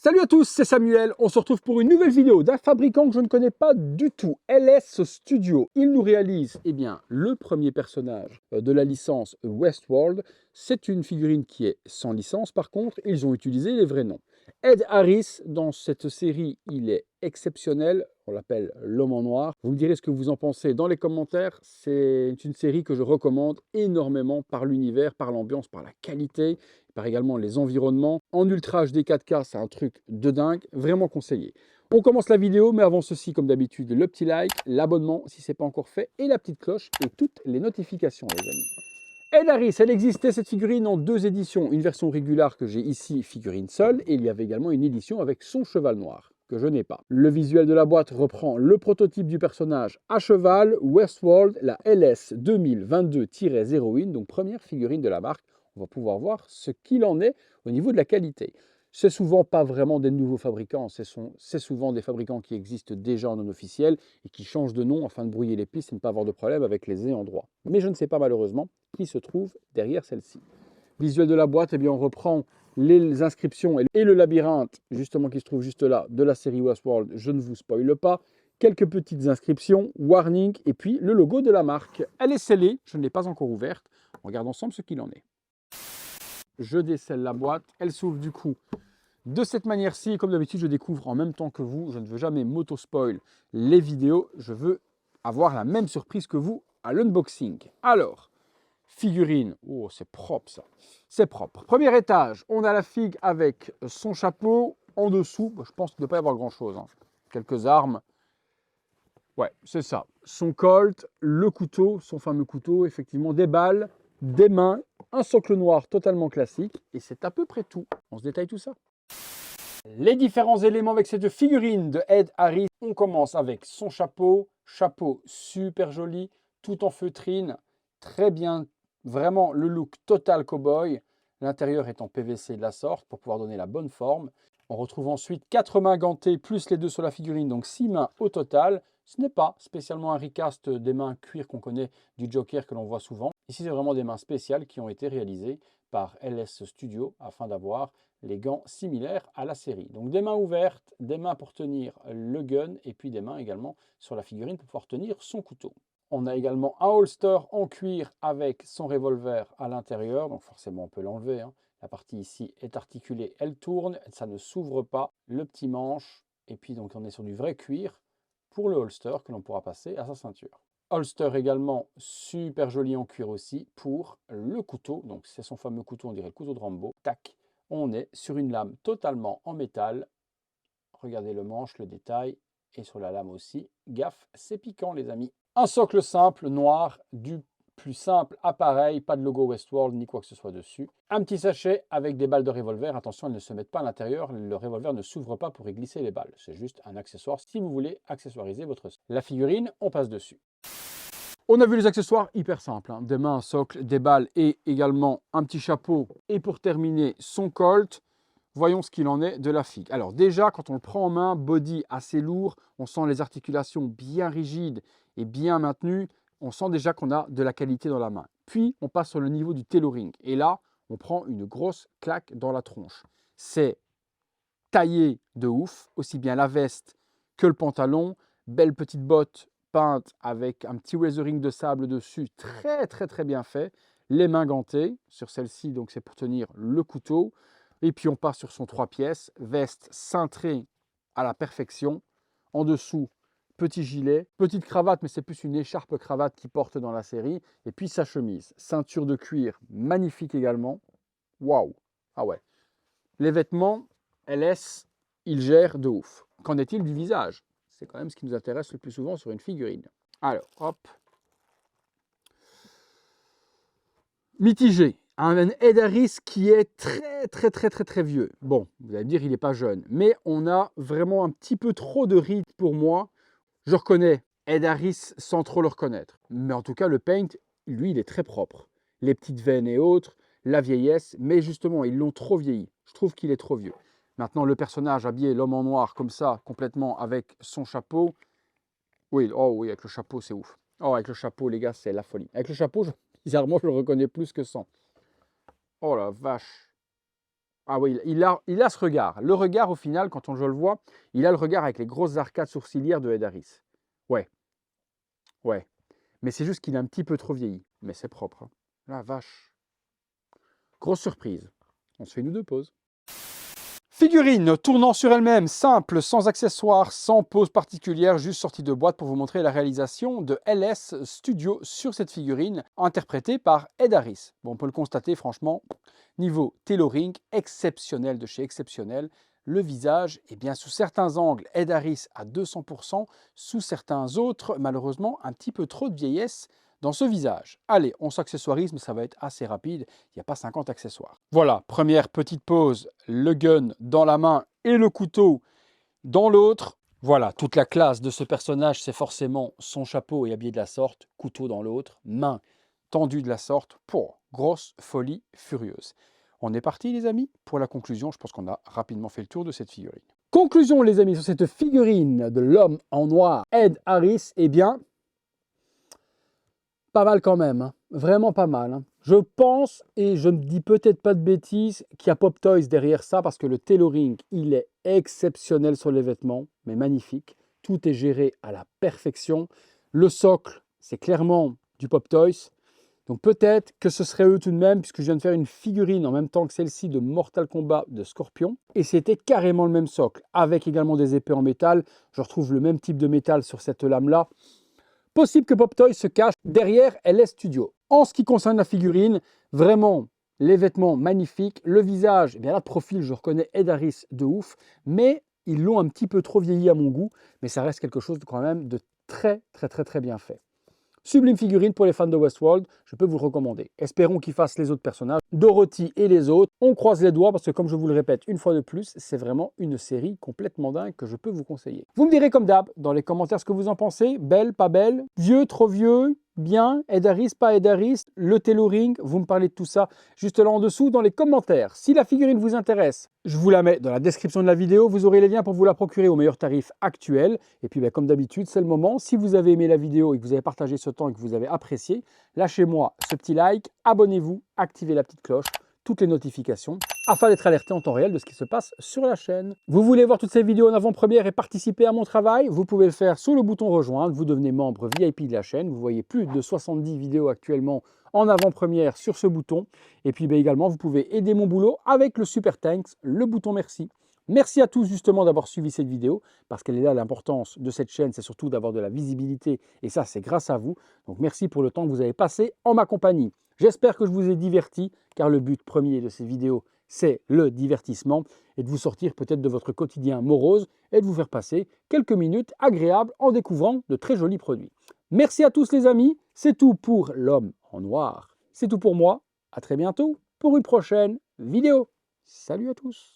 Salut à tous, c'est Samuel. On se retrouve pour une nouvelle vidéo d'un fabricant que je ne connais pas du tout, LS Studio. Il nous réalise le premier personnage de la licence Westworld. C'est une figurine qui est sans licence, par contre, ils ont utilisé les vrais noms. Ed Harris, dans cette série, il est exceptionnel. On l'appelle l'homme en noir. Vous me direz ce que vous en pensez dans les commentaires. C'est une série que je recommande énormément par l'univers, par l'ambiance, par la qualité, par également les environnements. En Ultra HD 4K, c'est un truc de dingue, vraiment conseillé. On commence la vidéo, mais avant ceci, comme d'habitude, le petit like, l'abonnement si ce n'est pas encore fait, et la petite cloche et toutes les notifications, les amis. Ed Harris, elle existait cette figurine en deux éditions, une version régulière que j'ai ici, figurine seule, et il y avait également une édition avec son cheval noir, que je n'ai pas. Le visuel de la boîte reprend le prototype du personnage à cheval, Westworld, la LS 2022-01, donc première figurine de la marque. On va pouvoir voir ce qu'il en est au niveau de la qualité. C'est souvent pas vraiment des nouveaux fabricants, c'est souvent des fabricants qui existent déjà en non officiel et qui changent de nom afin de brouiller les pistes et ne pas avoir de problème avec les ayants droit. Mais je ne sais pas malheureusement qui se trouve derrière celle-ci. Visuel de la boîte, on reprend les inscriptions et le labyrinthe justement qui se trouve juste là de la série Westworld. Je ne vous spoile pas. Quelques petites inscriptions, warning et puis le logo de la marque. Elle est scellée, je ne l'ai pas encore ouverte. On regarde ensemble ce qu'il en est. Je décèle la boîte, elle s'ouvre du coup de cette manière-ci. Comme d'habitude, je découvre en même temps que vous. Je ne veux jamais m'auto-spoil les vidéos. Je veux avoir la même surprise que vous à l'unboxing. Alors, figurine. Oh, c'est propre ça. C'est propre. Premier étage, on a la figue avec son chapeau. En dessous, je pense qu'il ne doit pas y avoir grand-chose. Quelques armes. Ouais, c'est ça. Son colt, le couteau, son fameux couteau, effectivement, des balles, des mains, un socle noir totalement classique. Et c'est à peu près tout. On se détaille tout ça. Les différents éléments avec cette figurine de Ed Harris. On commence avec son chapeau. Chapeau super joli, tout en feutrine. Très bien, vraiment le look total cowboy. L'intérieur est en PVC de la sorte pour pouvoir donner la bonne forme. On retrouve ensuite 4 mains gantées plus les 2 sur la figurine, donc 6 mains au total. Ce n'est pas spécialement un recast des mains cuir qu'on connaît du Joker que l'on voit souvent. Ici, c'est vraiment des mains spéciales qui ont été réalisées par LS Studio afin d'avoir les gants similaires à la série. Donc des mains ouvertes, des mains pour tenir le gun et puis des mains également sur la figurine pour pouvoir tenir son couteau. On a également un holster en cuir avec son revolver à l'intérieur, donc forcément on peut l'enlever. La partie ici est articulée, elle tourne, ça ne s'ouvre pas. Le petit manche, et puis donc on est sur du vrai cuir pour le holster que l'on pourra passer à sa ceinture. Holster également super joli en cuir aussi pour le couteau, donc c'est son fameux couteau, on dirait le couteau de Rambo. Tac, on est sur une lame totalement en métal. Regardez le manche, le détail, et sur la lame aussi. Gaffe, c'est piquant les amis. Un socle simple, noir, du plus simple appareil, pas de logo Westworld ni quoi que ce soit dessus. Un petit sachet avec des balles de revolver. Attention, elles ne se mettent pas à l'intérieur. Le revolver ne s'ouvre pas pour y glisser les balles. C'est juste un accessoire si vous voulez accessoiriser votre... La figurine, on passe dessus. On a vu les accessoires hyper simples. Des mains, un socle, des balles et également un petit chapeau. Et pour terminer, son colt. Voyons ce qu'il en est de la figue. Alors déjà, quand on le prend en main, body assez lourd, on sent les articulations bien rigides et bien maintenues. On sent déjà qu'on a de la qualité dans la main. Puis, on passe sur le niveau du tailoring. Et là, on prend une grosse claque dans la tronche. C'est taillé de ouf, aussi bien la veste que le pantalon. Belle petite botte peinte avec un petit weathering de sable dessus, très bien fait. Les mains gantées, sur celle-ci, donc c'est pour tenir le couteau. Et puis on part sur son 3 pièces, veste cintrée à la perfection. En dessous, petit gilet, petite cravate, mais c'est plus une écharpe cravate qu'il porte dans la série. Et puis sa chemise, ceinture de cuir, magnifique également. Waouh! Ah ouais. Les vêtements, LS, il gère de ouf. Qu'en est-il du visage? C'est quand même ce qui nous intéresse le plus souvent sur une figurine. Alors, hop. Mitigé. Un Ed Harris qui est très vieux. Bon, vous allez me dire, il n'est pas jeune. Mais on a vraiment un petit peu trop de rides pour moi. Je reconnais Ed Harris sans trop le reconnaître. Mais en tout cas, le paint, lui, il est très propre. Les petites veines et autres, la vieillesse. Mais justement, ils l'ont trop vieilli. Je trouve qu'il est trop vieux. Maintenant, le personnage habillé, l'homme en noir, comme ça, complètement avec son chapeau. Oui, oh oui, avec le chapeau, c'est ouf. Oh, avec le chapeau, les gars, c'est la folie. Avec le chapeau, bizarrement, je le reconnais plus que sans. Oh la vache. Ah oui, il a ce regard. Le regard, au final, quand je le vois, il a le regard avec les grosses arcades sourcilières de Ed Harris. Ouais, ouais. Mais c'est juste qu'il est un petit peu trop vieilli. Mais c'est propre, hein. La vache. Grosse surprise. On se fait une ou deux pauses. Figurine tournant sur elle-même, simple, sans accessoires, sans pose particulière, juste sortie de boîte pour vous montrer la réalisation de LS Studio sur cette figurine, interprétée par Ed Harris. Bon, on peut le constater, franchement, niveau tailoring, exceptionnel de chez exceptionnel. Le visage, eh bien, sous certains angles, Ed Harris à 200%, sous certains autres, malheureusement, un petit peu trop de vieillesse dans ce visage. Allez, on s'accessoirise, mais ça va être assez rapide. Il n'y a pas 50 accessoires. Voilà, première petite pause, le gun dans la main et le couteau dans l'autre. Voilà, toute la classe de ce personnage, c'est forcément son chapeau et habillé de la sorte, couteau dans l'autre, main tendue de la sorte. Pour grosse folie furieuse. On est parti les amis pour la conclusion. Je pense qu'on a rapidement fait le tour de cette figurine. Conclusion les amis sur cette figurine de l'homme en noir, Ed Harris, eh bien, pas mal quand même, hein. Vraiment pas mal, hein. Je pense, et je ne dis peut-être pas de bêtises, qu'il y a Pop Toys derrière ça parce que le tailoring, il est exceptionnel sur les vêtements, mais magnifique. Tout est géré à la perfection. Le socle, c'est clairement du Pop Toys. Donc peut-être que ce serait eux tout de même, puisque je viens de faire une figurine en même temps que celle-ci de Mortal Kombat de Scorpion. Et c'était carrément le même socle, avec également des épées en métal. Je retrouve le même type de métal sur cette lame-là. Possible que Pop Toys se cache derrière LS Studio. En ce qui concerne la figurine, vraiment, les vêtements magnifiques. Le visage, eh bien là, de profil, je reconnais Ed Harris de ouf. Mais ils l'ont un petit peu trop vieilli à mon goût. Mais ça reste quelque chose quand même de très bien fait. Sublime figurine pour les fans de Westworld, je peux vous le recommander. Espérons qu'ils fassent les autres personnages, Dorothy et les autres. On croise les doigts parce que comme je vous le répète une fois de plus, c'est vraiment une série complètement dingue que je peux vous conseiller. Vous me direz comme d'hab dans les commentaires ce que vous en pensez. Belle, pas belle, vieux, trop vieux, bien, Ed Harris, pas Ed Harris, le tailoring, vous me parlez de tout ça juste là en dessous dans les commentaires. Si la figurine vous intéresse, je vous la mets dans la description de la vidéo, vous aurez les liens pour vous la procurer au meilleur tarif actuel. Et puis comme d'habitude, c'est le moment. Si vous avez aimé la vidéo et que vous avez partagé ce temps et que vous avez apprécié, lâchez-moi ce petit like, abonnez-vous, activez la petite cloche, toutes les notifications, afin d'être alerté en temps réel de ce qui se passe sur la chaîne. Vous voulez voir toutes ces vidéos en avant-première et participer à mon travail? Vous pouvez le faire sous le bouton rejoindre, vous devenez membre VIP de la chaîne, vous voyez plus de 70 vidéos actuellement en avant-première sur ce bouton. Et puis également, vous pouvez aider mon boulot avec le Super Thanks, le bouton merci. Merci à tous justement d'avoir suivi cette vidéo, parce qu'elle est là l'importance de cette chaîne, c'est surtout d'avoir de la visibilité, et ça c'est grâce à vous. Donc merci pour le temps que vous avez passé en ma compagnie. J'espère que je vous ai diverti, car le but premier de ces vidéos, c'est le divertissement, et de vous sortir peut-être de votre quotidien morose, et de vous faire passer quelques minutes agréables en découvrant de très jolis produits. Merci à tous les amis, c'est tout pour l'homme en noir. C'est tout pour moi, à très bientôt pour une prochaine vidéo. Salut à tous!